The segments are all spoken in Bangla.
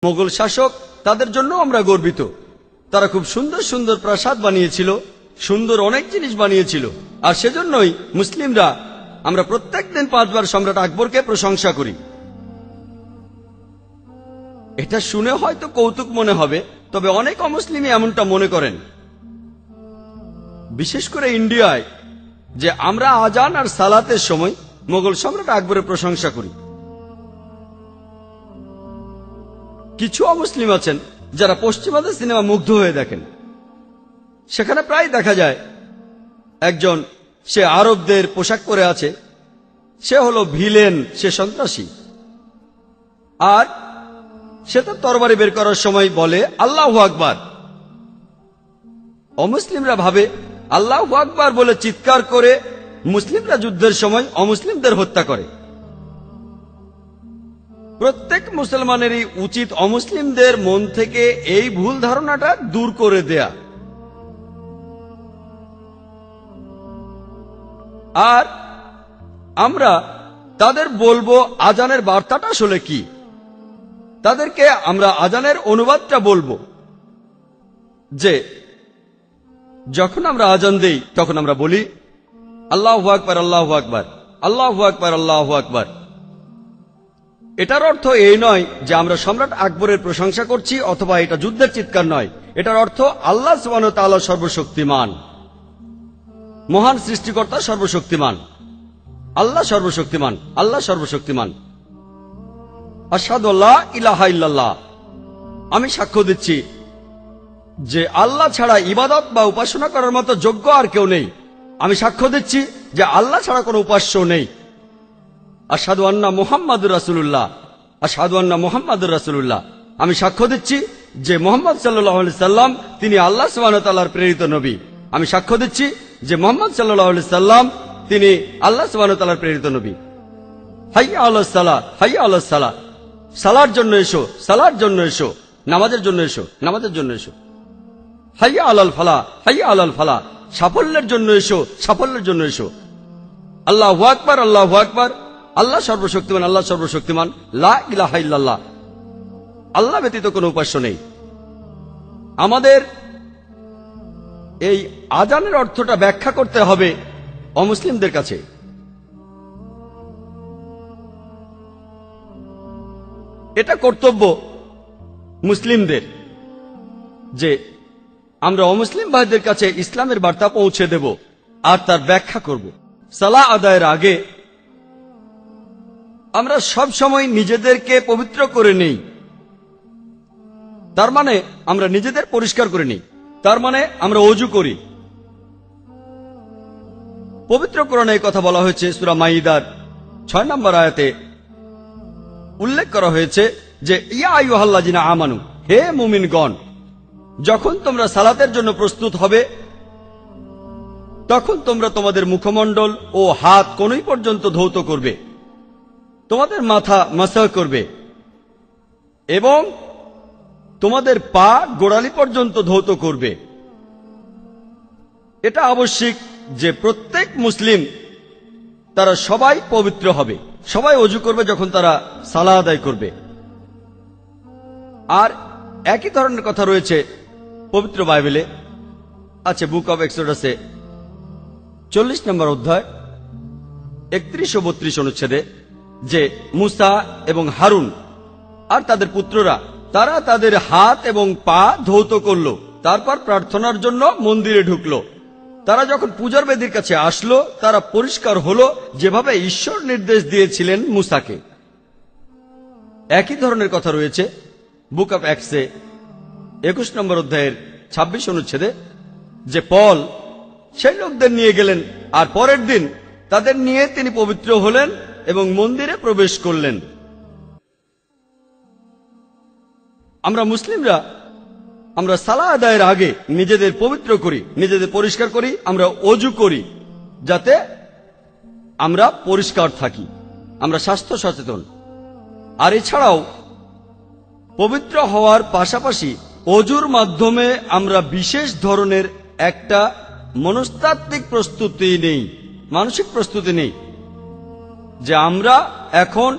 মোগল শাসক, তাদের জন্য আমরা গর্বিত। তারা খুব সুন্দর সুন্দর প্রাসাদ বানিয়েছিল, সুন্দর অনেক জিনিস বানিয়েছিল। আর সেজন্যই মুসলিমরা আমরা প্রত্যেক দিন 5 বার সম্রাট আকবরকে প্রশংসা করি। এটা শুনে হয়তো কৌতুক মনে হবে, তবে অনেক অমুসলিমই এমনটা মনে করেন, বিশেষ করে ইন্ডিয়ায়, যে আমরা আজান আর সালাতের সময় মোগল সম্রাট আকবরের প্রশংসা করি। কিছু অমুসলিম আছেন যারা পশ্চিমাদের সিনেমা মুগ্ধ হয়ে দেখেন। সেখানে প্রায় দেখা যায় একজন, সে আরবদের পোশাক পরে আছে, সে হলো ভিলেন, সে সন্ত্রাসী, আর সে তার তরবারি বের করার সময় বলে আল্লাহু আকবার। অমুসলিমরা ভাবে আল্লাহু আকবার বলে চিৎকার করে মুসলিমরা যুদ্ধের সময় অমুসলিমদের হত্যা করে। প্রত্যেক মুসলমানেরই উচিত অমুসলিমদের মন থেকে এই ভুল ধারণাটা দূর করে দেয়া। আর আমরা তাদের বলবো আজানের বার্তাটা আসলে কি। তাদেরকে আমরা আজানের অনুবাদটা বলবো, যে যখন আমরা আজান দেই তখন আমরা বলি আল্লাহু আকবার, আল্লাহু আকবার, আল্লাহু আকবার, আল্লাহু আকবার। এটার অর্থ এই নয় যে আমরা সম্রাট আকবরের প্রশংসা করছি, অথবা এটা যুদ্ধের চিৎকার নয়। এটার অর্থ আল্লাহ সুবহানাহু ওয়া তাআলা সর্বশক্তিমান, মহান সৃষ্টিকর্তা সর্বশক্তিমান, আল্লাহ সর্বশক্তিমান, আল্লাহ সর্বশক্তিমান। আশহাদু আল্লা ইলাহা ইল্লাল্লাহ, আমি সাক্ষ্য দিচ্ছি যে আল্লাহ ছাড়া ইবাদত বা উপাসনা করার মতো যোগ্য আর কেউ নেই। আমি সাক্ষ্য দিচ্ছি যে আল্লাহ ছাড়া কোনো উপাস্য নেই। আশহাদু আন্না মুহাম্মাদুর রাসূলুল্লাহ, আশহাদু আন্না মুহাম্মাদুর রাসূলুল্লাহ, আমি সাক্ষ্য দিচ্ছি যে মুহাম্মদ সাল্লাল্লাহু আলাইহি সাল্লাম তিনি আল্লাহ সুবহানাহু ওয়া তাআলার প্রেরিত নবী। আমি সাক্ষ্য দিচ্ছি যে মুহাম্মদ সাল্লাল্লাহু আলাইহি সাল্লাম তিনি আল্লাহ সুবহানাহু ওয়া তাআলার প্রেরিত নবী। হাইয়া আলাস সালাহ, হাইয়া আলাস সালাহ, সালার জন্য এসো, সালার জন্য এসো, নামাজের জন্য এসো, নামাজের জন্য এসো। হাইয়া আলাল ফালাহ, হাইয়া আলাল ফালাহ, সাফল্যের জন্য এসো, সাফল্যের জন্য এসো। আল্লাহু আকবার, আল্লাহু আকবার, আল্লাহ সর্বশক্তিমান, আল্লাহ সর্বশক্তিমান, লা ইলাহা ইল্লাল্লাহ, আল্লাহ ব্যতীত কোনো উপাস্য নেই। আমাদের এই আজানের অর্থটা ব্যাখ্যা করতে হবে অমুসলিমদের কাছে। এটা কর্তব্য মুসলিমদের যে আমরা অমুসলিম ভাইদের কাছে ইসলামের বার্তা পৌঁছে দেব আর তার ব্যাখ্যা করব। সালাহ আদায়ের আগে আমরা সব সময় নিজেদেরকে পবিত্র করে নেই, তার মানে আমরা নিজেদের পরিষ্কার করে নিই, তার মানে আমরা ওযু করি। পবিত্র কোরআনে এই কথা বলা হয়েছে, সূরা মাইদার 6 নম্বর আয়াতে উল্লেখ করা হয়েছে যে ইয়া আইয়ুহাল্লাযিনা আমানু, হে মুমিনগণ, যখন তোমরা সালাতের জন্য প্রস্তুত হবে তখন তোমরা তোমাদের মুখমণ্ডল ও হাত কনুই পর্যন্ত ধৌত করবে, তোমাদের মাথা মাসাহ করবে এবং তোমাদের পা গোড়ালি পর্যন্ত ধৌত করবে। এটা আবশ্যিক যে প্রত্যেক মুসলিম তারা সবাই পবিত্র হবে, সবাই ওযু করবে যখন তারা সালাহ আদায় করবে। আর একই ধরনের কথা রয়েছে পবিত্র বাইবেলে, আছে বুক অব এক্সোডাসে 40 নম্বর অধ্যায় 31 ও 32 অনুচ্ছেদে, যে মুসা এবং হারুন আর তাদের পুত্ররা তারা তাদের হাত এবং পা ধৌত করল, তারপর প্রার্থনার জন্য মন্দিরে ঢুকলো। তারা যখন পূজার বেদির কাছে আসলো তারা পরিষ্কার হলো, যেভাবে ঈশ্বর নির্দেশ দিয়েছিলেন মুসাকে। একই ধরনের কথা রয়েছে বুক অব অ্যাক্টসে 21 নম্বর অধ্যায়ের 26 অনুচ্ছেদে, যে পল সেই লোকদের নিয়ে গেলেন আর পরের দিন তাদের নিয়ে তিনি পবিত্র হলেন এবং মন্দিরে প্রবেশ করলেন। আমরা মুসলিমরা আমরা সালাহ আদায়ের আগে নিজেদের পবিত্র করি, নিজেদের পরিষ্কার করি, আমরা ওযু করি যাতে আমরা পরিষ্কার থাকি, আমরা স্বাস্থ্য সচেতন। আর এছাড়াও পবিত্র হওয়ার পাশাপাশি ওযুর মাধ্যমে আমরা বিশেষ ধরনের একটা মনস্তাত্ত্বিক প্রস্তুতি নেই, মানসিক প্রস্তুতি নেই, যে আমরা এখন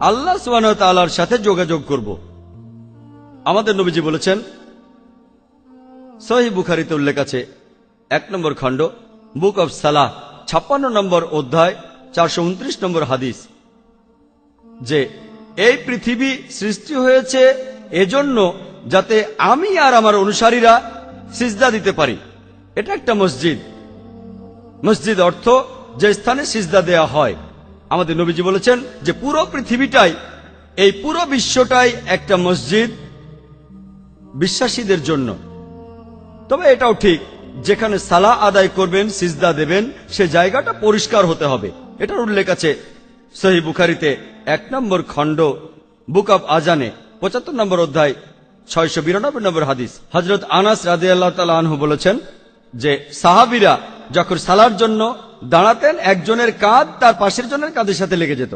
আল্লাহ সুবহানাহু ওয়া তাআলার সাথে যোগাযোগ করব। আমাদের নবীজি বলেছেন, সহিহ বুখারীতে উল্লেখ আছে 1 নম্বর খণ্ড, বুক অব সালাহ, 56 নম্বর অধ্যায়, 429 নম্বর হাদিস, যে এই পৃথিবী সৃষ্টি হয়েছে এজন্য যাতে আমি আর আমার অনুসারীরা সিজদা দিতে পারি। এটা একটা মসজিদ। মসজিদ অর্থ যে স্থানে সিজদা দেয়া হয়। আমাদের নবীজি বলেছেন যে পুরো পৃথিবীটাই, এই পুরো বিশ্বটাই একটা মসজিদ বিশ্বাসীদের জন্য। তবে এটাও ঠিক, যেখানে সালাহ আদায় করবেন, সিজদা দেবেন, সে জায়গাটা পরিষ্কার হতে হবে। এটার উল্লেখ আছে সহিহ বুখারীতে 1 নম্বর খণ্ড, বুক অব আজানে, 75 নম্বর অধ্যায়, 692 নম্বর হাদিস। হযরত আনাস রাদিয়াল্লাহু তাআলা আনহু বলেছেন যে সাহাবীরা যখন সালার জন্য দাঁড়াতেন, একজনের কাঁধ তার পাশের জনের কাঁধের সাথে লেগে যেত,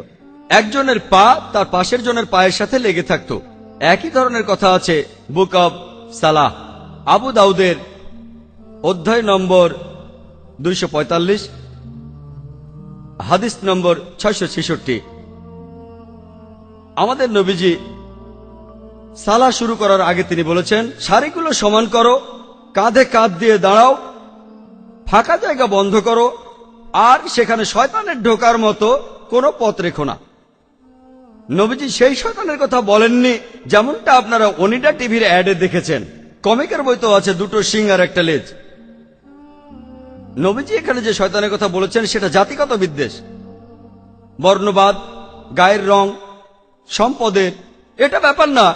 একজনের পা তার পাশের জনের পায়ের সাথে লেগে থাকত। একই ধরনের কথা আছে বুক অব সালাহ, আবু দাউদের অধ্যায় নম্বর 245, হাদিস নম্বর 666। আমাদের নবীজি সালাহ শুরু করার আগে তিনি বলেছেন, সারিগুলো সমান করো, কাঁধে কাঁধ দিয়ে দাঁড়াও, ফাঁকা জায়গা বন্ধ করো, আর সেখানে শয়তানের ঢোকার মতো কোনো পথ রেখো না। নবীজি সেই শয়তানের কথা বলেননি যেমনটা আপনারা ওনিডা টিভির অ্যাডে দেখেছেন। কমিকের বই তো আছে 2টো শিং আর 1টা লেজ। নবীজি এখানে যে শয়তানের কথা বলেছেন সেটা জাতিগত বিদ্বেষ, বর্ণবাদ, গায়ের রং, সম্পদের। এটা ব্যাপার না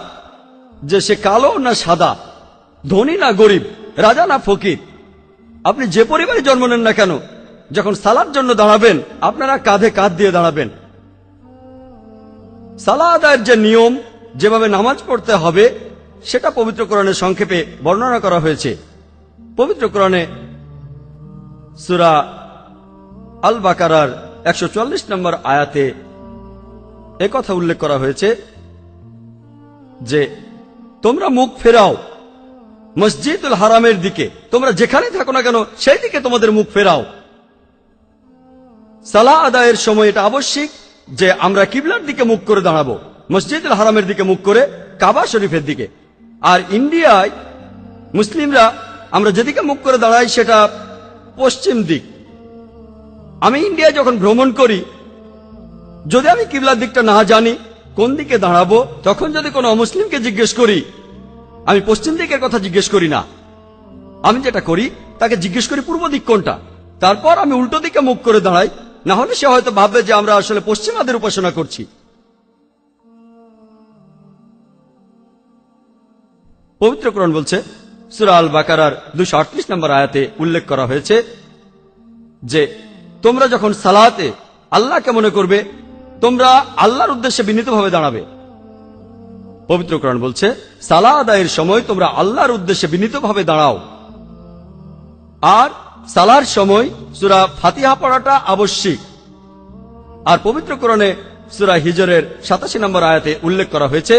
যে সে কালো না সাদা, ধনী না গরিব, রাজা না ফকির। আপনি যে পরিবারে জন্ম নেন না কেন, যখন সালার জন্য দাঁড়াবেন আপনারা কাঁধে কাঁধ দিয়ে দাঁড়াবেন। সালাহ আদায়ের যে নিয়ম, যেভাবে নামাজ পড়তে হবে, সেটা পবিত্র কোরআনে সংক্ষেপে বর্ণনা করা হয়েছে। পবিত্র কোরআনে সূরা আল বাকারার 144 নম্বর আয়াতে একথা উল্লেখ করা হয়েছে যে তোমরা মুখ ফেরাও মসজিদুল হারামের দিকে, তোমরা যেখানে থাকো না কেন সেই দিকে তোমাদের মুখ ফেরাও। সালাহ আদায়ের সময় এটা আবশ্যিক যে আমরা কিবলার দিকে মুখ করে দাঁড়াবো, মসজিদুল হারামের দিকে মুখ করে, কাবা শরীফের দিকে। আর ইন্ডিয়ায় মুসলিমরা আমরা যেদিকে মুখ করে দাঁড়াই সেটা পশ্চিম দিক। আমি ইন্ডিয়ায় যখন ভ্রমণ করি, যদি আমি কিবলার দিকটা না জানি কোন দিকে দাঁড়াবো, তখন যদি কোনো অমুসলিমকে জিজ্ঞেস করি, আমি পশ্চিম দিকের কথা জিজ্ঞেস করি না। আমি যেটা করি তাকে জিজ্ঞেস করি পূর্ব দিক কোনটা, তারপর আমি উল্টো দিকে মুখ করে দাঁড়াই। না হলে সে হয়তো ভাববে যে আমরা আসলে পশ্চিমাদের উপাসনা করছি। পবিত্র কোরআন বলছে, সূরা আল বাকারার 238 নম্বর আয়াতে উল্লেখ করা হয়েছে যে তোমরা যখন সালাতে আল্লাহকে মনে করবে, তোমরা আল্লাহর উদ্দেশ্যে বিনীতভাবে দাঁড়াবে। পবিত্র কোরআন বলছে, সালাহ আদায়ের সময় তোমরা আল্লাহর উদ্দেশ্যে বিনীতভাবে দাঁড়াও। আর সালার সময় সূরা ফাতিহা পড়াটা আবশ্যিক। আর পবিত্র কোরআনে সূরা হিজরের 87 নম্বর আয়াতে উল্লেখ করা হয়েছে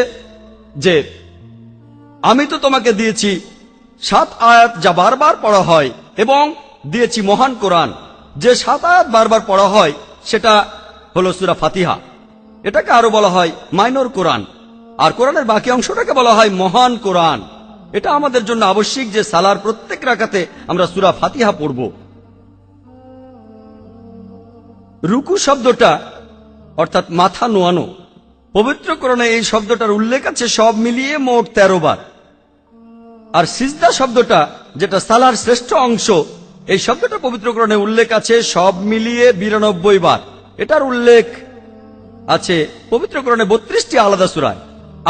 যে আমি তো তোমাকে দিয়েছি 7 আয়াত যা বারবার পড়া হয়, এবং দিয়েছি মহান কোরআন। যে 7 আয়াত বারবার পড়া হয় সেটা হলো সূরা ফাতিহা। এটাকে আরো বলা হয় মাইনর কোরআন, আর কোরআনের বাকি অংশটাকে বলা হয় মহান কোরআন। এটা আমাদের জন্য আবশ্যিক যে সালার প্রত্যেক রাকাতে আমরা সূরা ফাতিহা পড়ব। রুকু শব্দটা অর্থাৎ মাথা নোয়ানো, পবিত্র কোরআনে এই শব্দটার উল্লেখ আছে সব মিলিয়ে মোট 13 বার। আর সিজদা শব্দটা যেটা সালার শ্রেষ্ঠ অংশ, এই শব্দটা পবিত্র কোরআনে উল্লেখ আছে সব মিলিয়ে 92 বার। এটার উল্লেখ আছে পবিত্র কোরআনে 32টি আলাদা সূরায়।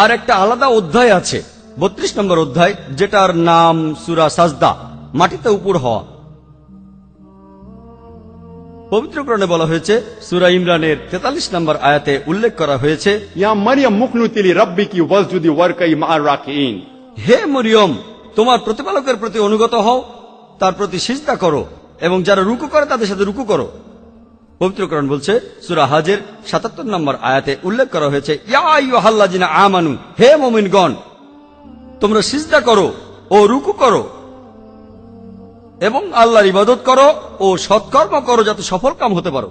আর একটা আলাদা অধ্যায় আছে 32 নম্বর অধ্যায়, যেটার নাম সূরা সাজদা, মাটিতে উপর হওয়া। পবিত্র কোরআনে বলা হয়েছে, সূরা ইমরানের 43 নম্বর আয়াতে উল্লেখ করা হয়েছে, ইয়া মারিয়াম মুকনুতি লিরাব্বিকি ওয়াসজুদি ওয়ারকাই মা'আর রাকিঈন। হে মরিয়ম, তোমার প্রতিপালকের প্রতি অনুগত হও, তার প্রতি সিজদা করো, এবং যারা রুকু করে তাদের সাথে রুকু করো। পবিত্র কোরআন বলছে, সূরা হাজের 77 নম্বর আয়াতে উল্লেখ করা হয়েছে, ইয়া আইয়ুহাল্লাযিনা আমানু, হে মুমিনগণ, তোমরা সিজদা করো ও রুকু করো এবং আল্লাহর ইবাদত করো ও সৎকর্ম করো, যাতে সফল কাম হতে পারো।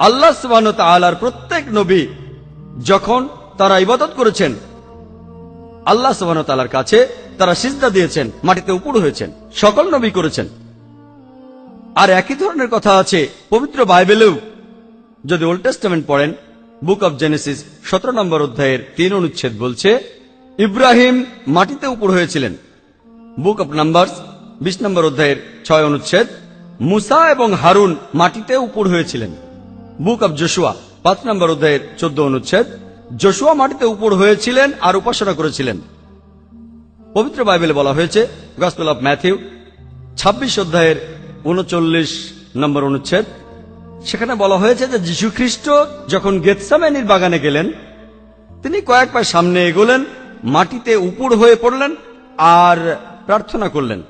আল্লাহ সুবহানাহু ওয়া তাআলার প্রত্যেক নবী যখন তারা ইবাদত করেছেন, আল্লাহ সুবহানাহু ওয়া তাআলার কাছে তারা সিজদা দিয়েছেন, মাটিতে উপুড় হয়েছেন। সকল নবী করেছেন। আর একই ধরনের কথা আছে পবিত্র বাইবেলেও। যদি ওল্ড টেস্টামেন্ট পড়েন, বুক অব জেনেসিস 17 নম্বর অধ্যায়ের 3 অনুচ্ছেদ বলছে ইব্রাহিম মাটিতে উপুড় হয়েছিলেন। বুক অব নাম্বারস 20 নম্বর অধ্যায়ের 6 অনুচ্ছেদ মুসা এবং হারুন মাটিতে উপুড় হয়েছিলেন। বুক অব জোশুয়া 5 নম্বর অধ্যায়ের 14 অনুচ্ছেদ জোশুয়া মাটিতে উপুড় হয়েছিলেন আর উপাসনা করেছিলেন। পবিত্র বাইবেলে বলা হয়েছে গসপেল অব ম্যাথিউ 26 অধ্যায়ের 39 নম্বর অনুচ্ছেদ, সেখানে বলা হয়েছে যে যীশু খ্রিস্ট যখন গেতসেমানির বাগানে গেলেন, তিনি কয়েক পা সামনে এগোলেন, মাটিতে উপুড় হয়ে পড়লেন আর প্রার্থনা করলেন।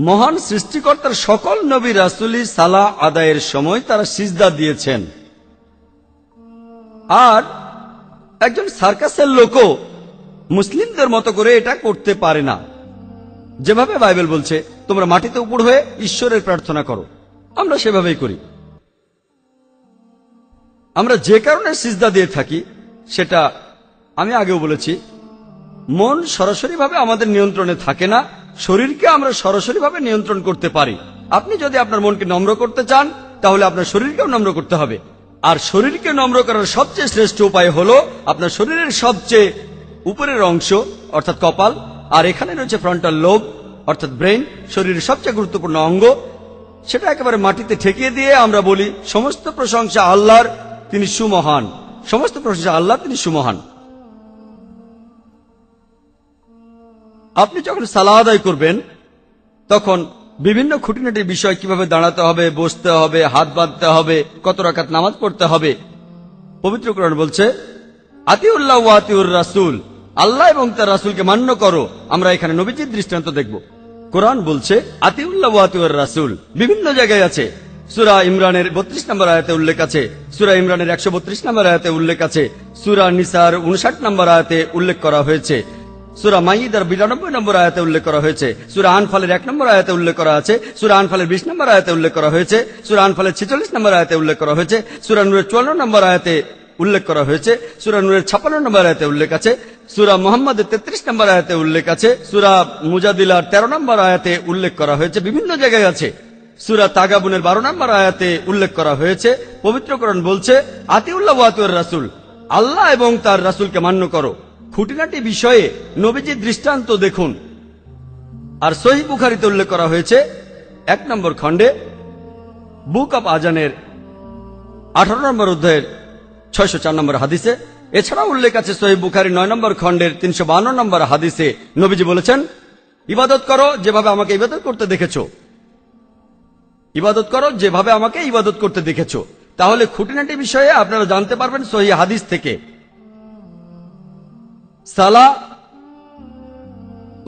মহান সৃষ্টিকর্তার সকল নবী রাসূলী সালাহ আদায়ের সময় তারা সিজদা দিয়েছেন। আর একজন সার্কাসের লোকও মুসলিমদের মতো করে এটা করতে পারে না। যেভাবে বাইবেল বলছে তোমরা মাটিতে উপুড় হয়ে ঈশ্বরের প্রার্থনা করো, আমরা সেভাবেই করি। আমরা যে কারণে সিজদা দিয়ে থাকি সেটা আমি আগেও বলেছি, মন সরাসরিভাবে আমাদের নিয়ন্ত্রণে থাকে না, শরীরকে আমরা সরাসরিভাবে নিয়ন্ত্রণ করতে পারি। আপনি যদি আপনার মনকে নম্র করতে চান তাহলে আপনার শরীরকেও নম্র করতে হবে। আর শরীরকে নম্র করার সবচেয়ে শ্রেষ্ঠ উপায় হলো আপনার শরীরের সবচেয়ে উপরের অংশ অর্থাৎ কপাল, আর এখানে রয়েছে ফ্রন্টাল লোব অর্থাৎ ব্রেন, শরীরের সবচেয়ে গুরুত্বপূর্ণ অঙ্গ, সেটা একেবারে মাটিতে ঠেকিয়ে দিয়ে আমরা বলি সমস্ত প্রশংসা আল্লাহর, তিনি সুমহান। সমস্ত প্রশংসা আল্লাহ, তিনি সুমহান। আপনি যখন সালাহ আদায় করবেন তখন বিভিন্ন খুঁটিনাটি বিষয়, কিভাবে দাঁড়াতে হবে, বসতে হবে, হাত বাঁধতে হবে, কত রাকাত নামাজ পড়তে হবে, পবিত্র কোরআন বলছে আতিউল্লাহ ওয়া আতিউর রাসূল, আল্লাহ এবং তার রাসূলকে মান্য করো। আমরা এখানে নবীজির দৃষ্টান্ত দেখব। কোরআন বলছে আতিউল্লাহ ওয়া আতিউর রাসূল, বিভিন্ন জায়গায় আছে। সূরা ইমরানের 32 নম্বর আয়াতে উল্লেখ আছে, সূরা ইমরানের 132 নম্বর আয়াতে উল্লেখ আছে, সূরা নিসার 59 নম্বর আয়াতে উল্লেখ করা হয়েছে, সূরা মাইদার 92 নম্বর আয়াতে উল্লেখ করা হয়েছে, সূরা আনফালের 1 নম্বর আয়াতে উল্লেখ করা আছে, সূরা আনফালের 20 নম্বর আয়াতে উল্লেখ করা হয়েছে, সূরা আনফালের 46 নম্বর আয়াতে উল্লেখ করা হয়েছে, সূরা নূরের 54 নম্বর আয়াতে উল্লেখ করা হয়েছে, সূরা নূরের 56 নম্বর আয়াতে উল্লেখ আছে, সূরা মুহাম্মাদের 33 নম্বর আয়াতে উল্লেখ আছে, সূরা মুজাদিলার 13 নম্বর আয়াতে উল্লেখ করা হয়েছে, বিভিন্ন জায়গায় আছে। সূরা তাগাবুনের 12 নম্বর আয়াতে উল্লেখ করা হয়েছে। পবিত্র কোরআন বলছে আতিউল্লাহ ওয়া আতিউর রাসূল, আল্লাহ এবং তার রাসূলকে মান্য করো। খুঁটিনাটি বিষয়ে নবীজির দৃষ্টান্ত দেখুন। আর সহিহ বুখারীতে উল্লেখ করা হয়েছে 1 নম্বর খণ্ডে বুক অব আজানের 18 নম্বর অধ্যায়ের 604 নম্বর হাদিসে। এছাড়াও উল্লেখ আছে সহিহ বুখারী 9 নম্বর খণ্ডের 352 নম্বর হাদিসে। নবীজি বলেছেন ইবাদত করো যেভাবে আমাকে ইবাদত করতে দেখেছো, ইবাদত করো যেভাবে আমাকে ইবাদত করতে দেখেছো। তাহলে খুঁটিনাটি বিষয়ে আপনারা জানতে পারবেন সহিহ হাদিস থেকে। সালাহ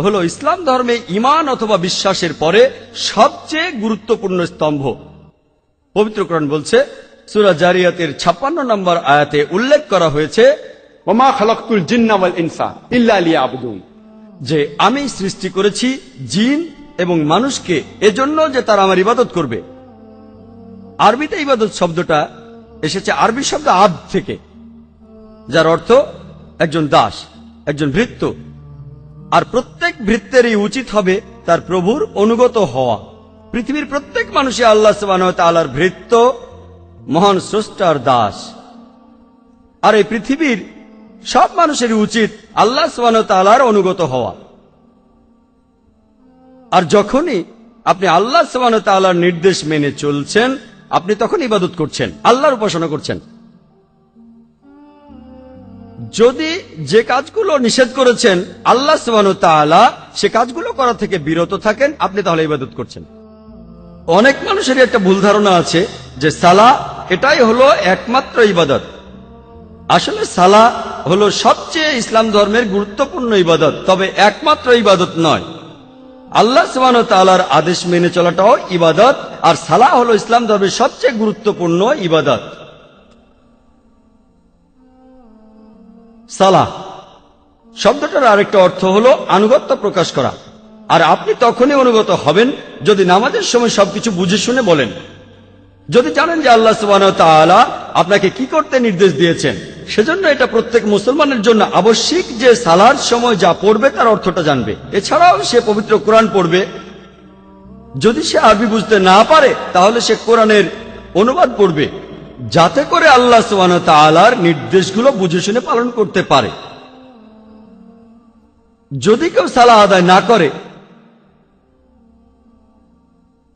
হলো ইসলাম ধর্মে ঈমান অথবা বিশ্বাসের পরে সবচেয়ে গুরুত্বপূর্ণ স্তম্ভ। পবিত্র কোরআন বলছে সূরা জারিয়াতের 56 নম্বর আয়াতে উল্লেখ করা হয়েছে ওমা খালাকতুল জিন্না ওয়াল ইনসা ইল্লা লিয়াবুদুন, যে আমি সৃষ্টি করেছি জিন এবং মানুষকে এজন্য যে তারা আমার ইবাদত করবে। আরবিতে ইবাদত শব্দটা এসেছে আরবি শব্দ আব থেকে, যার অর্থ একজন দাস, একজন ভৃত্য। আর প্রত্যেক ভৃত্যেরই উচিত হবে তার প্রভুর অনুগত হওয়া। পৃথিবীর প্রত্যেক মানুষই আল্লাহ সুবহানাহু ওয়া তাআলার ভৃত্য, মহান স্রষ্টার দাস। আর এই পৃথিবীর সব মানুষেরই উচিত আল্লাহ সুবহানাহু ওয়া তাআলার অনুগত হওয়া। আর যখনই আপনি আল্লাহ সুবহানাহু ওয়া তাআলার নির্দেশ মেনে চলছেন, আপনি তখন ইবাদত করছেন, আল্লাহর উপাসনা করছেন। যদি যে কাজগুলো নিষেধ করেছেন আল্লাহ সুবহানাহু ওয়া তাআলা, সে কাজগুলো করা থেকে বিরত থাকেন, আপনি তাহলে ইবাদত করছেন। অনেক মানুষেরই একটা ভুল ধারণা আছে যে সালাহ এটাই হলো একমাত্র ইবাদত। আসলে সালাহ হলো সবচেয়ে ইসলাম ধর্মের গুরুত্বপূর্ণ ইবাদত, তবে একমাত্র ইবাদত নয়। আল্লাহ সুবহানাহু ওয়া তাআলার আদেশ মেনে চলাটাও ইবাদত, আর সালাহ হলো ইসলাম ধর্মের সবচেয়ে গুরুত্বপূর্ণ ইবাদত। সালাহ শব্দটার আরেকটা অর্থ হলো আনুগত্য প্রকাশ করা। আর আপনি তখনই অনুগত হবেন যদি নামাজের সময় সবকিছু বুঝে শুনে বলেন, যদি জানেন যে আল্লাহ সুবহানাহু ওয়া তাআলা আপনাকে কি করতে নির্দেশ দিয়েছেন সেজন্য এটা প্রত্যেক মুসলমানের জন্য আবশ্যিক যে সালার সময় যা পড়বে তার অর্থটা জানবে। এছাড়াও সে পবিত্র কোরআন পড়বে। যদি সে আরবি বুঝতে না পারে তাহলে সে কোরআনের অনুবাদ পড়বে, যাতে করে আল্লাহ সুবহানাহু ওয়া তাআলার নির্দেশগুলো বুঝে শুনে পালন করতে পারে। যদি কেউ সালাহ আদায় না করে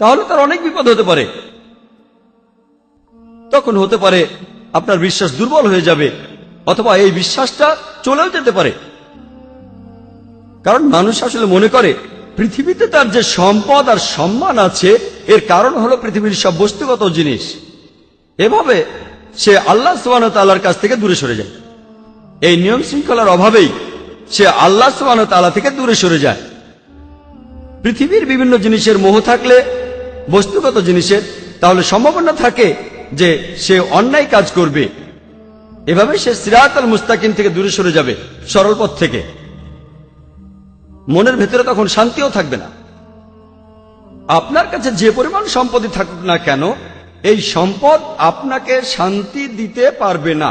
তাহলে তার অনেক বিপদ হতে পারে। তখন হতে পারে আপনার বিশ্বাস দুর্বল হয়ে যাবে, অথবা এই বিশ্বাসটা চলেও যেতে পারে। কারণ মানুষ আসলে মনে করে পৃথিবীতে তার যে সম্পদ আর সম্মান আছে এর কারণ হলো পৃথিবীর সব বস্তুগত জিনিস। এভাবে সে আল্লাহ সুবহানাহু ওয়া তাআলার কাছ থেকে দূরে সরে যায়। এই নিয়ম শৃঙ্খলার অভাবেই সে আল্লাহ সুবহানাহু ওয়া তাআলা থেকে দূরে সরে যায়। পৃথিবীর বিভিন্ন জিনিসের মোহ থাকলে, বস্তুগত জিনিসের, তাহলে সম্ভাবনা থাকে যে সে অন্যায় কাজ করবে। এভাবে সে সিরাতাল মুস্তাকিম থেকে দূরে সরে যাবে, সরল পথ থেকে। মনের ভেতরে তখন শান্তিও থাকবে না। আপনার কাছে যে পরিমাণ সম্পত্তি থাকুক না কেন, এই সম্পদ আপনাকে শান্তি দিতে পারবে না।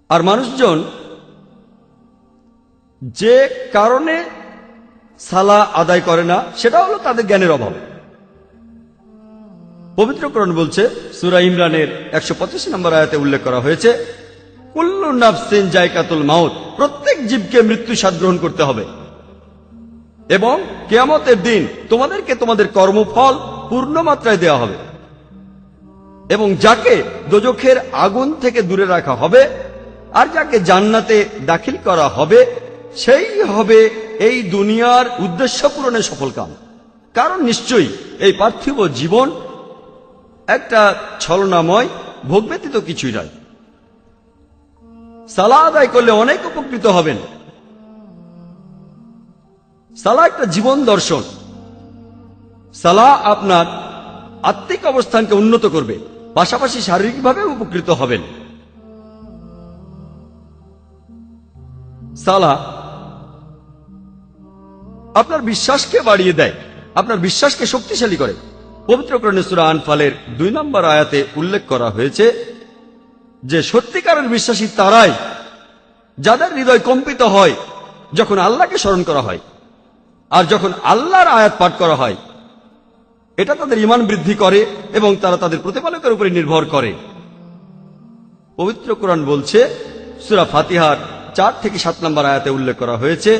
আর মানুষজন যে কারণে সালাহ আদায় করে না সেটা হলো তাদের জ্ঞানের অভাব। পবিত্র কোরআন বলছে, সূরা ইমরানের 185 নম্বর আয়াতে উল্লেখ করা হয়েছে, কুল্লু নাফসিন যায়কাতুল মাউত, প্রত্যেক জীবকে মৃত্যু স্বাদ গ্রহণ করতে হবে এবং কিয়ামতের দিন তোমাদেরকে তোমাদের কর্মফল পূর্ণ মাত্রায় দেওয়া হবে এবং যাকে দোজখের আগুন থেকে দূরে রাখা হবে আর যাকে জান্নাতে দাখিল করা হবে সেই হবে এই দুনিয়ার উদ্দেশ্য পূরণে সফলকাম। কারণ নিশ্চয়ই এই পার্থিব জীবন একটা ছলনাময়, ভোগ ব্যতীত কিছুই নয়। সালাহ আদায় করলে অনেক উপকৃত হবেন। সালাহ একটা জীবন দর্শন। সালাহ আপনার আত্মিক অবস্থানকে উন্নত করবে, পাশাপাশি শারীরিকভাবে উপকৃত হবেন। সালাহ আপনার বিশ্বাসকে বাড়িয়ে দেয়, আপনার বিশ্বাসকে শক্তিশালী করে। পবিত্র কোরআনে সূরা আনফালের 2 নম্বর আয়াতে উল্লেখ করা হয়েছে যে সত্যিকারের বিশ্বাসী তারাই যাদের হৃদয় কম্পিত হয় যখন আল্লাহকে স্মরণ করা হয় আর যখন আল্লাহর আয়াত পাঠ করা হয়। এটা তাদের ঈমান বৃদ্ধি করে এবং তারা তাদের প্রতিপালকের উপরে নির্ভর করে। পবিত্র কোরআন বলছে, সূরা ফাতিহার 4 থেকে 7 নম্বর আয়াতে উল্লেখ করা হয়েছে,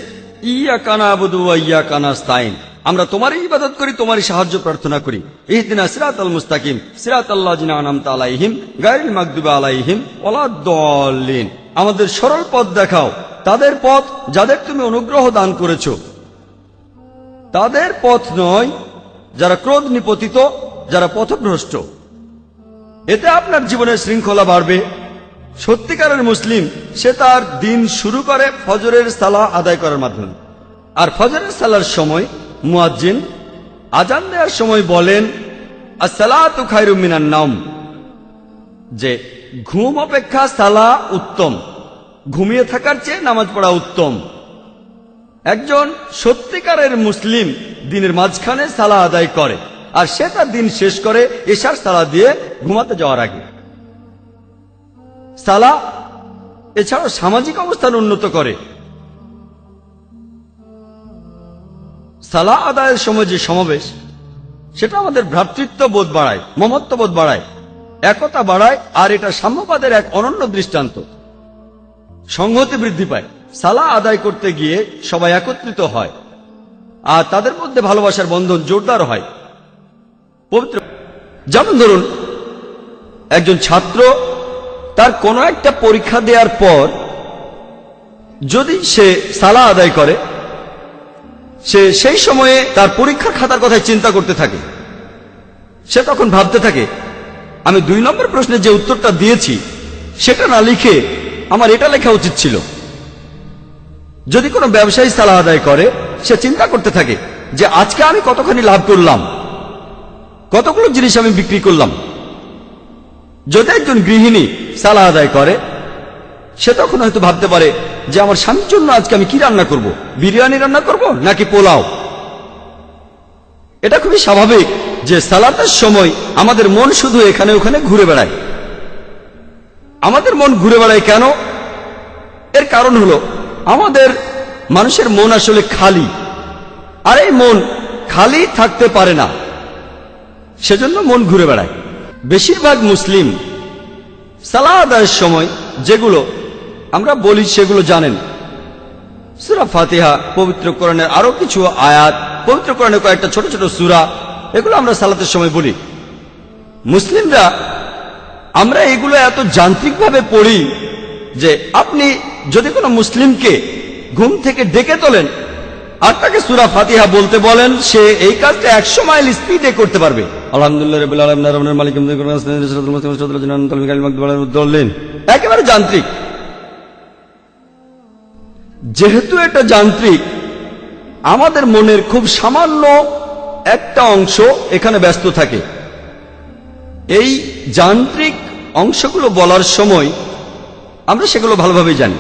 ইয়াকা না'বুদু ওয়া ইয়াকা নাস্তাইন, আমরা তোমারই ইবাদত করি, তোমারই সাহায্য প্রার্থনা করি। ইহদিনা সিরাতাল মুস্তাকিম সিরাতাল্লাযিনা আন'আমতা আলাইহিম গায়রিল মাগদুবি আলাইহিম ওয়ালাদ-দাল্লিন, আমাদের সরল পথ দেখাও, তাদের পথ যাদের তুমি অনুগ্রহ দান করেছো, তাদের পথ নয় যারা ক্রোধ নিপতিত, যারা পথভ্রষ্ট। এতে আপনার জীবনের শৃঙ্খলা বাড়বে। সত্যিকারের মুসলিম সে তার দিন শুরু করে ফজরের সালাহ আদায় করার মাধ্যমে। আর ফজরের সালার সময় মুয়াজ্জিন আজান দেওয়ার সময় বলেন, আসসালাতু খায়রুম মিনান নাওম, যে ঘুম অপেক্ষা সালাহ উত্তম, ঘুমিয়ে থাকার চেয়ে নামাজ পড়া উত্তম। একজন সত্যিকারের মুসলিম দিনের মাঝখানে সালাহ আদায় করে আর সে তার দিন শেষ করে এশার সালাহ দিয়ে ঘুমাতে যাওয়ার আগে। সালাহ এছাড়াও সামাজিক অবস্থান উন্নত করে। সালাহ আদায়ের সময় যে সমাবেশ, সেটা আমাদের ভ্রাতৃত্ব বোধ বাড়ায়, মমত্ববোধ বাড়ায়, একতা বাড়ায়, আর এটা সাম্যবাদের এক অনন্য দৃষ্টান্ত। সংহতি বৃদ্ধি পায়। সালাহ আদায় করতে গিয়ে সবাই একত্রিত হয় আর তাদের মধ্যে ভালোবাসার বন্ধন জোরদার হয়। পবিত্র, যেমন ধরুন একজন ছাত্র তার কোনো একটা পরীক্ষা দেওয়ার পর যদি সে সালাহ আদায় করে, সে সেই সময়ে তার পরীক্ষার খাতার কথায় চিন্তা করতে থাকে। সে তখন ভাবতে থাকে, আমি 2 নম্বর প্রশ্নের যে উত্তরটা দিয়েছি সেটা না লিখে আমার এটা লেখা উচিত ছিল। যদি কোনো ব্যবসায়ী সালাহ আদায় করে, সে চিন্তা করতে থাকে যে আজকে আমি কতখানি লাভ করলাম, কতগুলো জিনিস আমি বিক্রি করলাম। যদি একজন গৃহিণী সালাহ আদায় করে, সে তখন হয়তো ভাবতে পারে যে আমার স্বামীর জন্য আজকে আমি কি রান্না করব, বিরিয়ানি রান্না করব নাকি পোলাও। এটা খুবই স্বাভাবিক যে সালাতের সময় আমাদের মন শুধু এখানে ওখানে ঘুরে বেড়ায়। আমাদের মন ঘুরে বেড়ায় কেন? এর কারণ হলো আমাদের মানুষের মন আসলে খালি, আর এই মন খালি থাকতে পারে না, সেজন্য মন ঘুরে বেড়ায়। বেশিরভাগ মুসলিম সালাত আদায়ের সময় যেগুলো আমরা বলি সেগুলো জানেন। সূরা ফাতিহা, পবিত্র কোরআনের আরো কিছু আয়াত, পবিত্র কোরআনের কয়েকটা ছোট ছোট সূরা, এগুলো আমরা সালাতের সময় বলি। মুসলিমরা আমরা এগুলো এত যান্ত্রিকভাবে পড়ি যে আপনি যদি কোনো মুসলিমকে ঘুম থেকে ডেকে তোলেন আর তাকে সূরা ফাতিহা বলতে বলেন, সে এই কাজটা 100 মাইল স্পিডে করতে পারবে। আলহামদুলিল্লাহ রাব্বিল আলামিন আর-রাহমানির মালিক ইয়াউমিদ্দিন সিরাতাল মুস্তাকিম সিরাতাল লাযিনা আন'আমতা আলাইহিম গায়রিল মাগদুবি আলাইহিম ওয়ালাদ-দাল্লিন। একেবারে যান্ত্রিক। যেহেতু এটা যান্ত্রিক, আমাদের মনের খুব সামান্য একটা অংশ এখানে ব্যস্ত থাকে। এই যান্ত্রিক অংশগুলো বলার সময় আমরা সেগুলো ভালোভাবে জানি,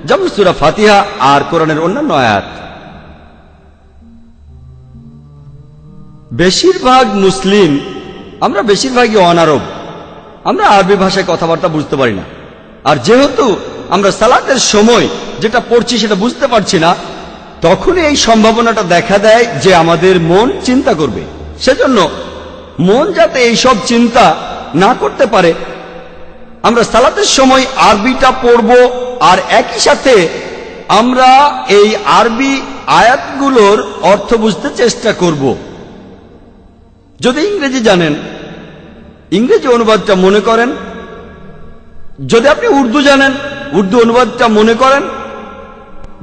যেমন সূরা ফাতিহা আর কোরআনের অন্যান্য আয়াত। বেশিরভাগ মুসলিম আমরা বেশিরভাগই অনারব, আমরা আরবি ভাষায় কথাবার্তা বুঝতে পারি না। আর যেহেতু আমরা সালাতের সময় যেটা পড়ছি সেটা বুঝতে পারছি না, তখনই এই সম্ভাবনাটা দেখা দেয় যে আমাদের মন চিন্তা করবে। সেজন্য মন যাতে এইসব চিন্তা না করতে পারে, আমরা সালাতের সময় আরবিটা পড়ব, আর একই সাথে আমরা এই আরবি আয়াতগুলোর অর্থ বুঝতে চেষ্টা করব। যদি ইংরেজি জানেন, ইংরেজি অনুবাদটা মনে করেন। যদি আপনি উর্দু জানেন, উর্দু অনুবাদটা মনে করেন।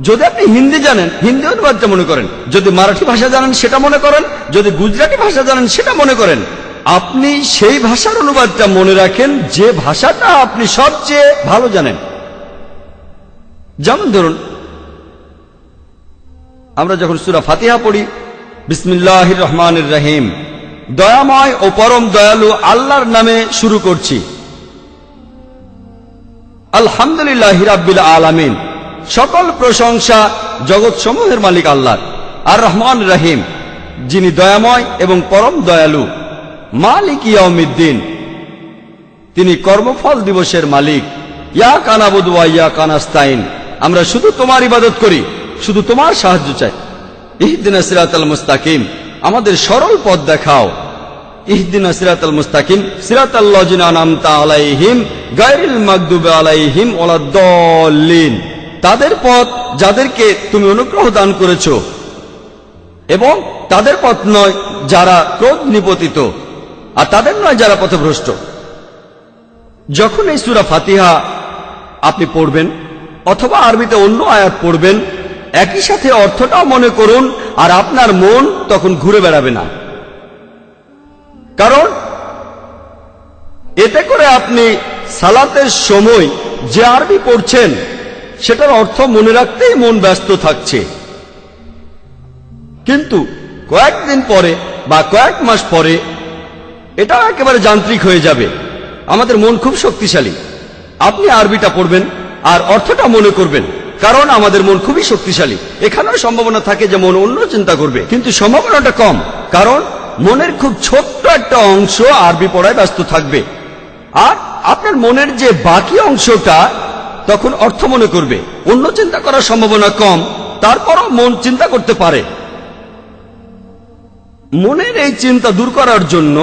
যদি আপনি হিন্দি জানেন, হিন্দি অনুবাদটা মনে করেন। যদি মারাঠি ভাষা জানেন সেটা মনে করেন। যদি গুজরাটি ভাষা জানেন সেটা মনে করেন। আপনি সেই ভাষার অনুবাদটা মনে রাখেন যে ভাষাটা আপনি সবচেয়ে ভালো জানেন। যেমন ধরুন, আমরা যখন সূরা ফাতিহা পড়ি, বিসমিল্লাহির রহমানির রহিম, দয়াময় ও পরম দয়ালু আল্লাহর নামে শুরু করছি। আলহামদুলিল্লাহি রাব্বিল আলামিন, সকল প্রশংসা জগৎ সমূহের মালিক আল্লাহর। আর রহমান রহিম, যিনি দয়াময় এবং পরম দয়ালু। মালিক ইয়াউমিদ্দিন, তিনি কর্মফল দিবসের মালিক। ইয়াকা নাবুদু ওয়া ইয়াকা নাস্তাইন, আমরা শুধু তোমার ইবাদত করি, শুধু তোমার সাহায্য চাই। ইহদিনাস সিরাতাল মুস্তাকিম, আমাদের সরল পথ দেখাও। ইহদিনাস সিরাতাল মুস্তাকিম সিরাতাল লাযিনা আন'আমতা আলাইহিম গায়রিল মাগদুবি আলাইহিম ওয়ালাদ-দাল্লিন, তাদের পথ যাদেরকে তুমি অনুগ্রহ দান করেছো, এবং তাদের পথ নয় যারা ক্রোধ নিপতিত, আর তাদের নয় যারা পথভ্রষ্ট। যখন এই সূরা ফাতিহা আপনি পড়বেন অথবা আরবিতে অন্য আয়াত পড়বেন, একই সাথে অর্থটাও মনে করুন, আর আপনার মন তখন ঘুরে বেড়াবে না। কারণ এতে করে আপনি সালাতের সময় যে আরবি পড়ছেন সেটার অর্থ মনে রাখতেই মন ব্যস্ত থাকছে। কিন্তু কয়েকদিন পরে বা কয়েক মাস পরে এটা একেবারে যান্ত্রিক হয়ে যাবে। আমাদের মন খুব শক্তিশালী। আপনি আরবিটা পড়বেন আর অর্থটা মনে করবেন, কারণ আমাদের মন খুবই শক্তিশালী। এখানেও সম্ভাবনা থাকে যে মন অন্য চিন্তা করবে, কিন্তু সম্ভাবনাটা কম, কারণ মনের খুব ছোট্ট একটা অংশ আরবি পড়ায় ব্যস্ত থাকবে। আর আপনার মনের যে বাকি অংশটা তখন অর্থ মনে করবে। অন্য চিন্তা করার সম্ভাবনা কম, তারপরও মন চিন্তা করতে পারে। মনের এই চিন্তা দূর করার জন্য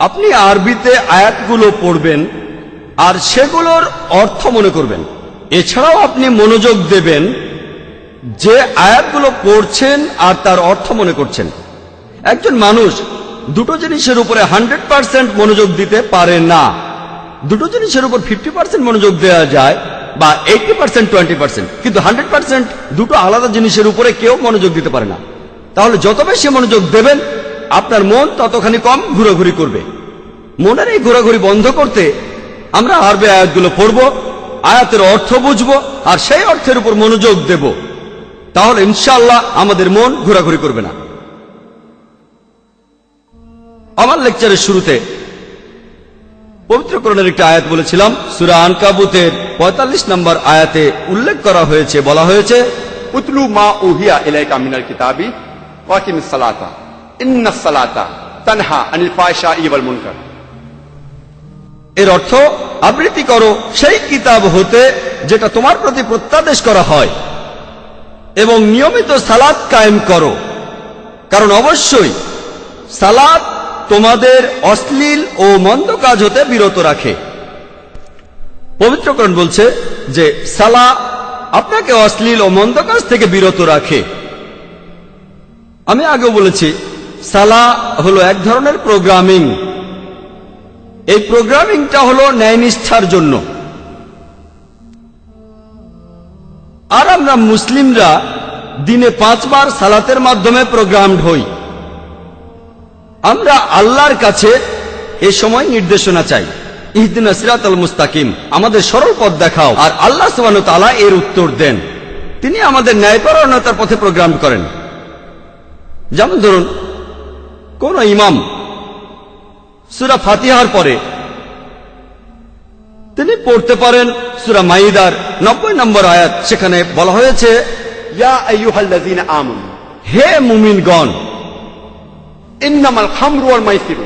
আপনি আরবিতে আয়াতগুলো পড়বেন আর সেগুলোর অর্থ মনে করবেন। এছাড়াও আপনি মনোযোগ দেবেন যে আয়াতগুলো পড়ছেন আর তার অর্থ মনে করছেন। একজন মানুষ দুটো জিনিসের উপরে 100% মনোযোগ দিতে পারে না। দুটো জিনিসের উপর 50% মনোযোগ দেওয়া যায়, বা 80% 20%, কিন্তু 100% দুটো আলাদা জিনিসের উপরে কেউ মনোযোগ দিতে পারে না। তাহলে যত বেশি মনোযোগ দেবেন আপনার মন ততখানি কম ঘোরাঘুরি করবে। মনের এই ঘোরাঘুরি বন্ধ করতে আমরা আরবি আয়াতগুলো পড়ব, আয়াতের অর্থ বুঝব, আর সেই অর্থের উপর মনোযোগ দেব। তাহলে ইনশাআল্লাহ আমাদের মন ঘোরাঘুরি করবে না। আমার লেকচারের শুরুতে পবিত্র কোরআনের একটা আয়াত বলেছিলাম। সূরা আনকাবুতের 45 নম্বর আয়াতে উল্লেখ করা হয়েছে, বলা হয়েছে, উতলু মা উহিয়া ইলাইকা মিনাল কিতাবি ওয়া আকিমিস সালাতা ইন্নাস সালাতা তানহা আনিল ফাহশাই ওয়াল মুনকার। এর অর্থ আবৃত্তি করো সেই কিতাব হতে যেটা তোমার প্রতি প্রত্যাদেশ করা হয়, এবং নিয়মিত সালাত কায়েম করো, কারণ অবশ্যই সালাত তোমাদের অশ্লীল ও মন্দ কাজ হতে বিরত রাখে। পবিত্রকরণ বলছে যে সালা আপনাকে অশ্লীল ও মন্দ কাজ থেকে বিরত রাখে। আমি আগেও বলেছি, সালা হলো এক ধরনের প্রোগ্রামিং। এই প্রোগ্রামিংটা হলো ন্যায়নিষ্ঠার জন্য। আর আমরা মুসলিমরা দিনে 5 বার সালাতের মাধ্যমে প্রোগ্রামড হই। আমরা আল্লাহর কাছে এ সময় নির্দেশনা চাই, ইহদিনা সিরাতাল মুস্তাকিম, আমাদের সরল পথ দেখাও। আর আল্লাহ সুবহানাহু ওয়া তাআলা এর উত্তর দেন। তিনি আমাদের ন্যায়পরায়ণতার পথে প্রোগ্রাম করেন। যেমন ধরুন, কোন ইমাম সূরা ফাতিহার পরে তিনি পড়তে পারেন সূরা মাইদার 90 নম্বর আয়াত। সেখানে বলা হয়েছে, ইয়া আইয়ুহাল্লাযীনা আমানু, হে মুমিনগণ, ইন্নামাল খামরু ওয়াল মাইসিরু,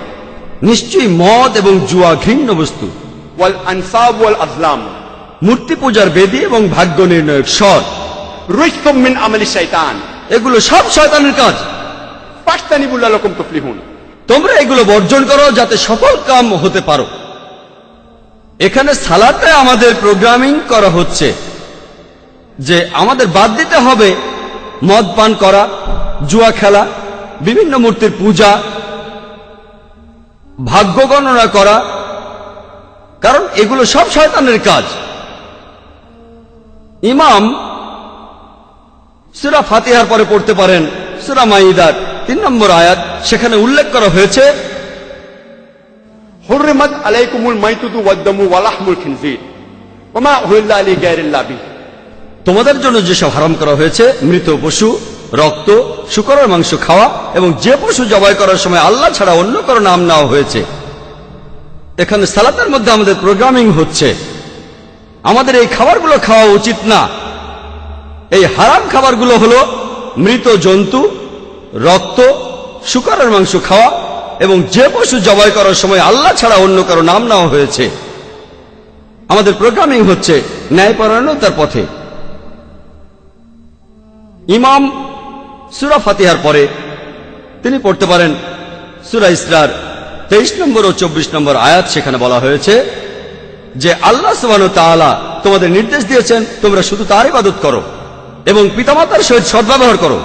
নিশ্চয়ই মদ এবং জুয়া ঘৃণ্য বস্তু, ওয়াল আনসাব ওয়াল আজলাম, মূর্তি পূজার বেদী এবং ভাগ্য নির্ণয়ক স্বর, রিজকুম মিন আমালি শাইতান, এগুলো সব শয়তানের কাজ। ফাজতানিবু লাআল্লাকুম তুফলিহুন, তোমরা এগুলো বর্জন করো যাতে সফল কাম হতে পারো। এখানে সালাতে আমাদের প্রোগ্রামিং করা হচ্ছে যে আমাদের বাদ দিতে হবে মদ পান করা, জুয়া খেলা, বিভিন্ন মূর্তির পূজা, ভাগ্য গণনা করা, কারণ এগুলো সব শয়তানের কাজ। ইমাম সূরা ফাতিহার পরে পড়তে পারেন সূরা মাইদার 3 নম্বর আয়াত। সেখানে উল্লেখ করা হয়েছে, হুররিমাত আলাইকুমুল মাইতুতু ওয়াদ-দামু ওয়া লাহমুল খিনজির ওয়া মা উহিল্লা লিগাইরিল্লাহ বিহি, তোমাদের জন্য যেসব হারাম করা হয়েছে, মৃত পশু, রক্ত, শূকরের মাংস খাওয়া, এবং যে পশু জবাই করার সময় আল্লাহ ছাড়া অন্য কারো নাম নেওয়া হয়েছে। এখানে সালাতের মধ্যে আমাদের প্রোগ্রামিং হচ্ছে আমাদের এই খাবারগুলো খাওয়া উচিত না। এই হারাম খাবারগুলো হলো মৃত জন্তু, রক্ত, শূকরের মাংস খাওয়া, এবং যে পশু জবাই করার সময় আল্লাহ ছাড়া অন্য কারো নাম নেওয়া হয়েছে। আমাদের প্রোগ্রামিং হচ্ছে ন্যায়পরায়ণতার পথে। ইমাম সূরা ফাতিহার পরে তিনি পড়তে পারেন সূরা ইসরার 23 নম্বর ও 24 নম্বর আয়াত। সেখানে বলা হয়েছে যে আল্লাহ সুবহানাহু ওয়া তাআলা তোমাদের নির্দেশ দিয়েছেন তোমরা শুধু তার ইবাদত করো এবং পিতামাতার সহিত সদ্ব্যবহার করো।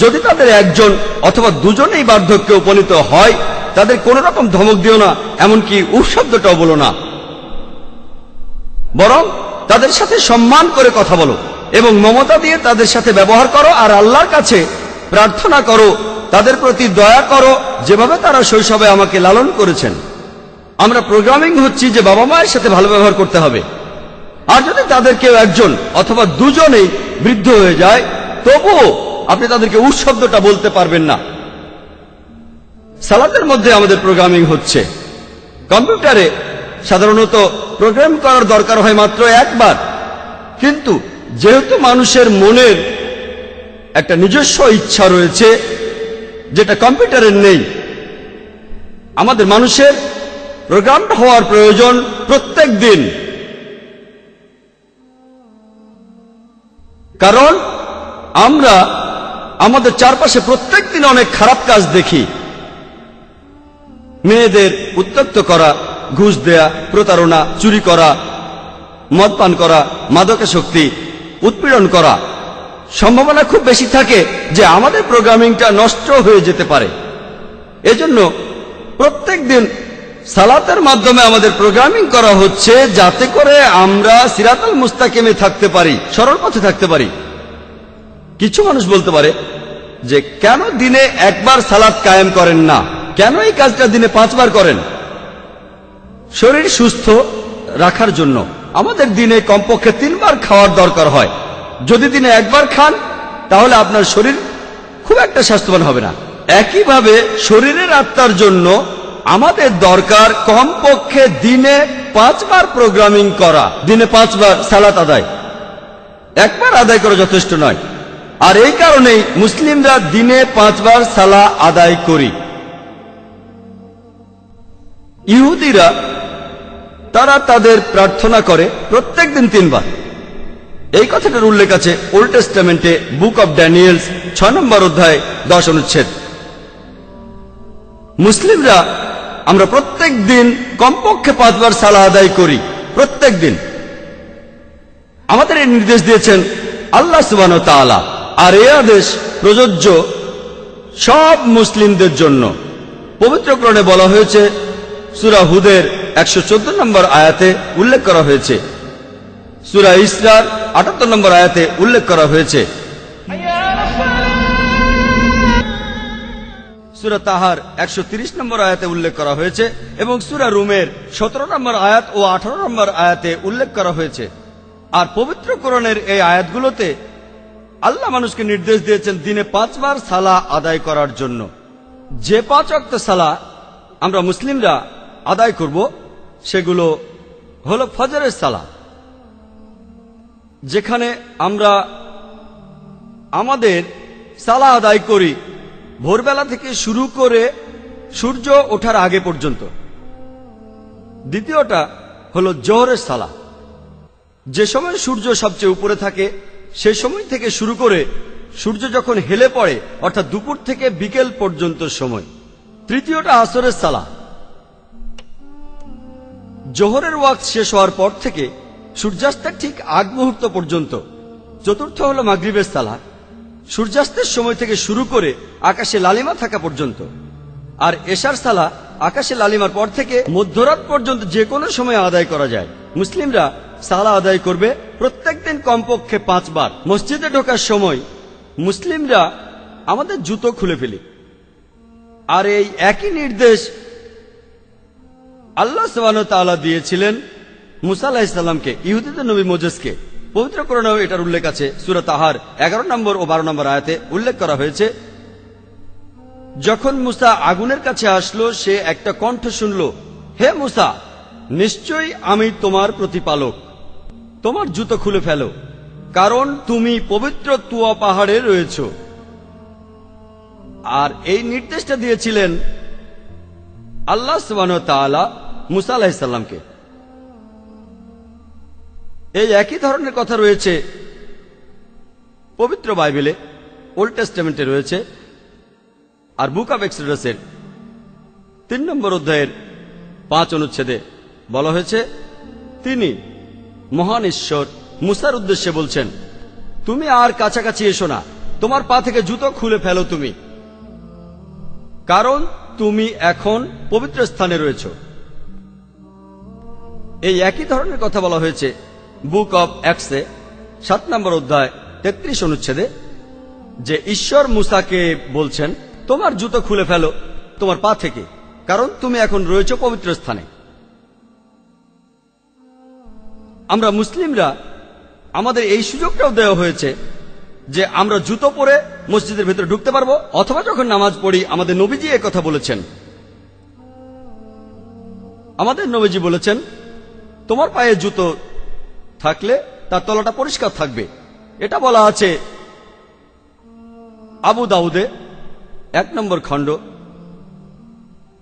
যদি তাদের একজন অথবা দুজনেই বার্ধক্যে উপনীত হয়, তাদের কোন রকম ধমক দিও না, এমনকি উফ শব্দটাও বলো না, বরং তাদের সাথে সম্মান করে কথা বলো এবং মমতা দিয়ে তাদের সাথে ব্যবহার করো। আর আল্লাহর কাছে প্রার্থনা করো, তাদের প্রতি দয়া করো, যেভাবে তারা শৈশবে আমাকে লালন করেছেন। আমরা প্রোগ্রামিং হচ্ছি যে বাবা মায়ের সাথে ভালো ব্যবহার করতে হবে। আর যদি তাদের কেউ একজন অথবা দুজনেই বৃদ্ধ হয়ে যায়, তবুও আপনি তাদেরকে উফ শব্দটা বলতে পারবেন না। সালাতের মধ্যে আমাদের প্রোগ্রামিং হচ্ছে। কম্পিউটারে সাধারণত প্রোগ্রাম করার দরকার হয় মাত্র একবার, কিন্তু যেহেতু মানুষের মনের একটা নিজস্ব ইচ্ছা রয়েছে যেটা কম্পিউটারের নেই, আমাদের মানুষের প্রোগ্রাম হওয়ার প্রয়োজন প্রত্যেক দিন। কারণ আমরা আমাদের চারপাশে প্রত্যেক দিন অনেক খারাপ কাজ দেখি। মেয়েদের উত্ত্যক্ত করা, ঘুষ দেয়া, প্রতারণা, চুরি করা, মদ পান করা, মাদকাসক্তি, উৎপীড়ন করা। সম্ভাবনা খুব বেশি থাকে যে আমাদের প্রোগ্রামিংটা নষ্ট হয়ে যেতে পারে। এজন্য প্রত্যেক দিন সালাতের মাধ্যমে আমাদের প্রোগ্রামিং করা হচ্ছে যাতে করে আমরা সিরাতাল মুস্তাকিমে থাকতে পারি, সরল পথে থাকতে পারি। কিছু মানুষ বলতে পারে যে কেন দিনে একবার সালাত কায়েম করেন না, কেন এই কাজটা দিনে 5 বার করেন? শরীর সুস্থ রাখার জন্য আমাদের দিনে কমপক্ষে 3 বার খাওয়ার দরকার হয়। যদি দিনে একবার খান তাহলে আপনার শরীর খুব একটা স্বাস্থ্যবান হবে না। একইভাবে শরীরের আত্মার জন্য আমাদের দরকার কমপক্ষে দিনে 5 বার প্রোগ্রামিং করা, দিনে 5 বার সালাত আদায়। একবার আদায় করা যথেষ্ট নয়। আর এই কারণেই মুসলিমরা দিনে 5 বার সালা আদায় করি। ইহুদিরা তারা তাদের প্রার্থনা করে প্রত্যেক দিন 3 বার। এই কথাটার উল্লেখ আছে ওল্ড টেস্টামেন্টে বুক অব ড্যানিয়েলস 6 নম্বর অধ্যায় 10 অনুচ্ছেদ। মুসলিমরা আমরা প্রত্যেক দিন কমপক্ষে 5 বার সালাহ আদায় করি, প্রত্যেক দিন। আমাদের এই নির্দেশ দিয়েছেন আল্লাহ সুবহানাহু ওয়া তাআলা, আর এই আদেশ প্রযোজ্য সব মুসলিমদের জন্য। পবিত্র কোরআনে বলা হয়েছে, সূরা হুদের 114 নম্বর আয়াতে উল্লেখ করা হয়েছে, সূরা ইসরার 78 নম্বর আয়াতে উল্লেখ করা হয়েছে, সূরা তাহার 130 নম্বর আয়াতে উল্লেখ করা হয়েছে, এবং সূরা রুমের 17 নম্বর আয়াত ও 18 নম্বর আয়াতে উল্লেখ করা হয়েছে। আর পবিত্র কোরআনের এই আয়াতগুলোতে আল্লাহ মানুষকে নির্দেশ দিয়েছেন দিনে 5 বার সালাহ আদায় করার জন্য। যে 5 ওয়াক্ত সালাহ আমরা মুসলিমরা আদায় করব সেগুলো হলো ফজরের সালাহ, যেখানে আমরা আমাদের সালাহ আদায় করি ভোরবেলা থেকে শুরু করে সূর্য ওঠার আগে পর্যন্ত। দ্বিতীয়টা হলো জোহরের সালাহ, যে সময় সূর্য সবচেয়ে উপরে থাকে সেই সময় থেকে শুরু করে সূর্য যখন হেলে পড়ে, অর্থাৎ দুপুর থেকে বিকেল পর্যন্ত সময়। তৃতীয়টা আসরের সালাহ, জোহরের ওয়াক্ত শেষ হওয়ার পর থেকে সূর্যাস্তের ঠিক আগ মুহূর্ত পর্যন্ত। চতুর্থ হলো মাগরিবের সালাহ, সূর্যাস্তের সময় থেকে শুরু করে আকাশে লালিমা থাকা পর্যন্ত। আর এশার সালাহ আকাশে লালিমার পর থেকে মধ্যরাত পর্যন্ত যে কোনো সময় আদায় করা যায়। মুসলিমরা সালাহ আদায় করবে প্রত্যেকদিন কমপক্ষে 5 বার। মসজিদে ঢোকার সময় মুসলিমরা আমাদের জুতো খুলে ফেলি, আর এই একই নির্দেশ আল্লাহ সুবহানাহু ওয়া তাআলা দিয়েছিলেন মুসা আলাইহিস সালামকে, ইহুদীদের নবী মোজেসকে। পবিত্র কোরআনেও এটার উল্লেখ আছে, সূরা তাহার 11 নম্বর ও 12 নম্বর আয়াতে উল্লেখ করা হয়েছে, যখন মুসা আগুনের কাছে আসলো সে একটা কণ্ঠ শুনল, হে মুসা, নিশ্চয়ই আমি তোমার প্রতিপালক, তোমার জুতো খুলে ফেলো, কারণ তুমি পবিত্র তুয়া পাহাড়ে রয়েছো। আর এই নির্দেশটা দিয়েছিলেন আল্লাহ সুবহানাহু ওয়া তাআলা মুসা আলাইহিস সালামকে। এই একই ধরনের কথা রয়েছে পবিত্র বাইবেলে, ওল্ড টেস্টামেন্টে রয়েছে। আর বুক অব এক্সোডাসের 3 নম্বর অধ্যায়ের 5 অনুচ্ছেদে বলা হয়েছে, তিনি মহান ঈশ্বর মুসার উদ্দেশ্যে বলছেন, তুমি আর কাছাকাছি এসো না, তোমার পা থেকে জুতো খুলে ফেলো তুমি, কারণ তুমি এখন পবিত্র স্থানে রয়েছো। এই একই ধরনের কথা বলা হয়েছে বুক অব অ্যাক্টসে 7 নম্বর অধ্যায় 33 অনুচ্ছেদে, যে ঈশ্বর মুসাকে বলছেন, তোমার জুতো খুলে ফেলো তোমার পা থেকে, কারণ তুমি এখন রয়েছো পবিত্র স্থানে। আমরা মুসলিমরা আমাদের এই সুযোগটাও দেওয়া হয়েছে যে আমরা জুতো পরে মসজিদের ভেতরে ঢুকতে পারবো, অথবা যখন নামাজ পড়ি আমাদের নবীজি এই কথা বলেছেন। আমাদের নবীজি বলেছেন, তোমার পায়ে জুতো থাকলে তার তলাটা পরিষ্কার থাকবে। এটা বলা আছে আবু দাউদে 1 নম্বর খণ্ড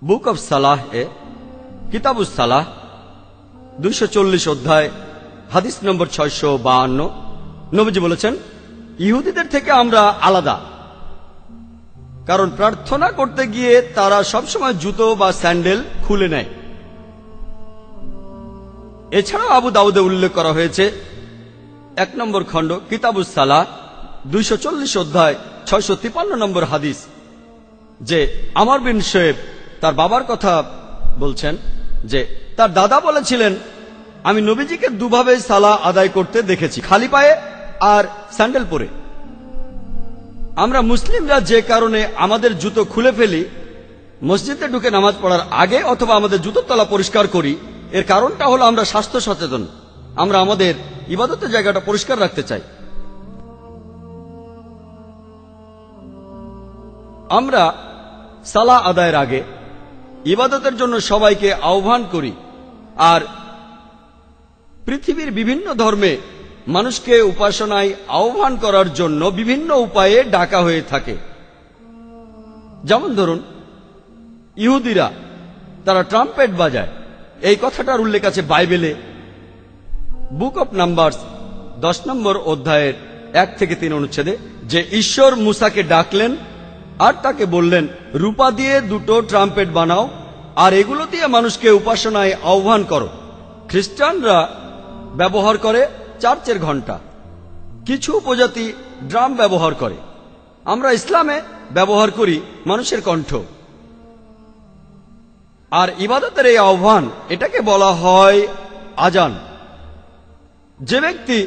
বুক অব সালাহ এ, কিতাবুস সালাহ 240 অধ্যায় হাদিস নম্বর 652। নবীজি বলেছেন, ইহুদিদের থেকে আমরা আলাদা, কারণ প্রার্থনা করতে গিয়ে তারা সবসময় জুতো বা স্যান্ডেল খুলে নেয়। এছাড়াও আবু দাউদে উল্লেখ করা হয়েছে 1 নম্বর খণ্ড কিতাবুস সালাহ 240 অধ্যায় 653 নম্বর হাদিস, যে আমর বিন শোয়েব তার বাবার কথা বলছেন, যে তার দাদা বলেছিলেন, আমি নবীজিকে দুভাবে সালাহ আদায় করতে দেখেছি, খালি পায়ে আর স্যান্ডেল পরে। আমরা মুসলিমরা যে কারণে আমাদের জুতো খুলে ফেলি মসজিদে ঢুকে নামাজ পড়ার আগে, অথবা আমাদের জুতোর তলা পরিষ্কার করি, এর কারণটা হলো আমরা স্বাস্থ্য সচেতন। আমরা আমাদের ইবাদতের জায়গাটা পরিষ্কার রাখতে চাই। আমরা সালাহ আদায়ের আগে ইবাদতের জন্য সবাইকে আহ্বান করি, আর পৃথিবীর বিভিন্ন ধর্মে মানুষকে উপাসনায় আহ্বান করার জন্য বিভিন্ন উপায়ে ডাকা হয়ে থাকে। যেমন ধরুন, ইহুদিরা তারা ট্রাম্পেট বাজায়, এই কথাটার উল্লেখ আছে বাইবেলে, বুক অব নাম্বারস 10 নম্বর অধ্যায়ের 1 থেকে 3 অনুচ্ছেদে, যে ঈশ্বর মুসাকে ডাকলেন আর তাকে বললেন, রূপা দিয়ে 2টো ট্রাম্পেট বানাও আর এগুলো দিয়ে মানুষকে উপাসনায় আহ্বান করো। খ্রিস্টানরা ব্যবহার করে চার্চের ঘণ্টা, কিছু উপজাতি ড্রাম ব্যবহার করে, আমরা ইসলামে ব্যবহার করি মানুষের কণ্ঠ। আর ইবাদতের এই আহ্বান, এটাকে বলা হয় আজান। যে ব্যক্তি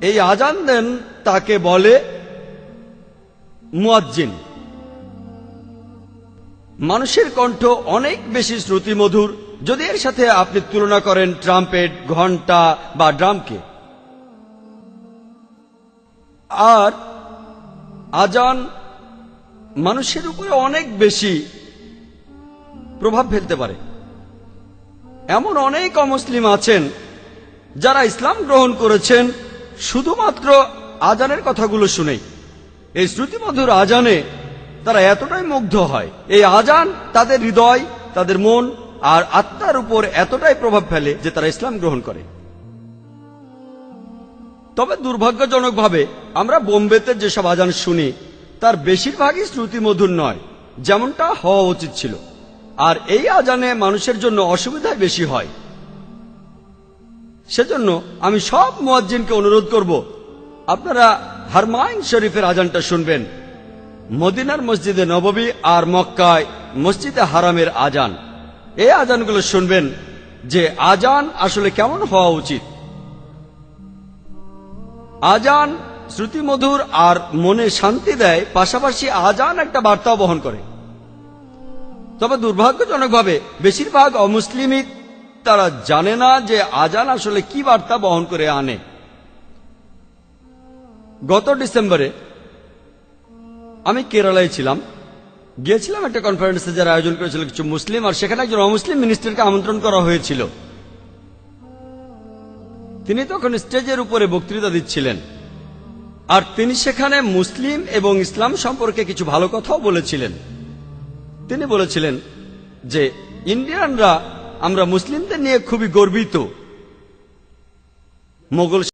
এই আজান দেন তাকে বলে মুয়াজ্জিন। মানুষের কণ্ঠ অনেক বেশি শ্রুতিমধুর যদি এর সাথে আপনি তুলনা করেন ট্রাম্পেট, ঘণ্টা বা ড্রামকে। আর আজান মানুষের উপরে অনেক বেশি প্রভাব ফেলতে পারে। এমন অনেক অমুসলিম আছেন যারা ইসলাম গ্রহণ করেছেন শুধুমাত্র আজানের কথাগুলো শুনেই। এই শ্রুতিমধুর আজানে তারা এতটাই মুগ্ধ হয়, এই আজান তাদের হৃদয়, তাদের মন আর আত্মার উপর এতটাই প্রভাব ফেলে যে তারা ইসলাম গ্রহণ করে। তবে দুর্ভাগ্যজনকভাবে আমরা বোম্বেতে যেসব আজান শুনি তার বেশিরভাগই শ্রুতিমধুর নয়, যেমনটা হওয়া উচিত ছিল। আর এই আজানে মানুষের জন্য অসুবিধাই বেশি হয়। সেজন্য আমি সব মুয়াজ্জিনকে অনুরোধ করব, আপনারা হারমাইন শরীফের আজানটা শুনবেন, মদিনার মসজিদে নববী আর মক্কায় মসজিদে হারামের আজান। এই আজানগুলো শুনবেন যে আজান আসলে কেমন হওয়া উচিত। আজান শ্রুতিমধুর আর মনে শান্তি দেয়, পাশাপাশি আজান একটা বার্তাও বহন করে। তবে দুর্ভাগ্যজনকভাবে বেশিরভাগ অমুসলিমই তারা জানে না যে আজান আসলে কি বার্তা বহন করে আনে। গত ডিসেম্বরে আমি কেরালায় ছিলাম, গিয়েছিলাম একটা কনফারেন্সে যারা আয়োজন করেছিল কিছু মুসলিম, আর সেখানে একজন অমুসলিম মিনিস্টারকে আমন্ত্রণ করা হয়েছিল। তিনি তখন স্টেজের উপরে বক্তৃতা দিচ্ছিলেন, আর তিনি সেখানে মুসলিম এবং ইসলাম সম্পর্কে কিছু ভালো কথাও বলেছিলেন। তিনি বলেছিলেন যে ইন্ডিয়ানরা আমরা মুসলিমদের নিয়ে খুবই গর্বিত। মোগল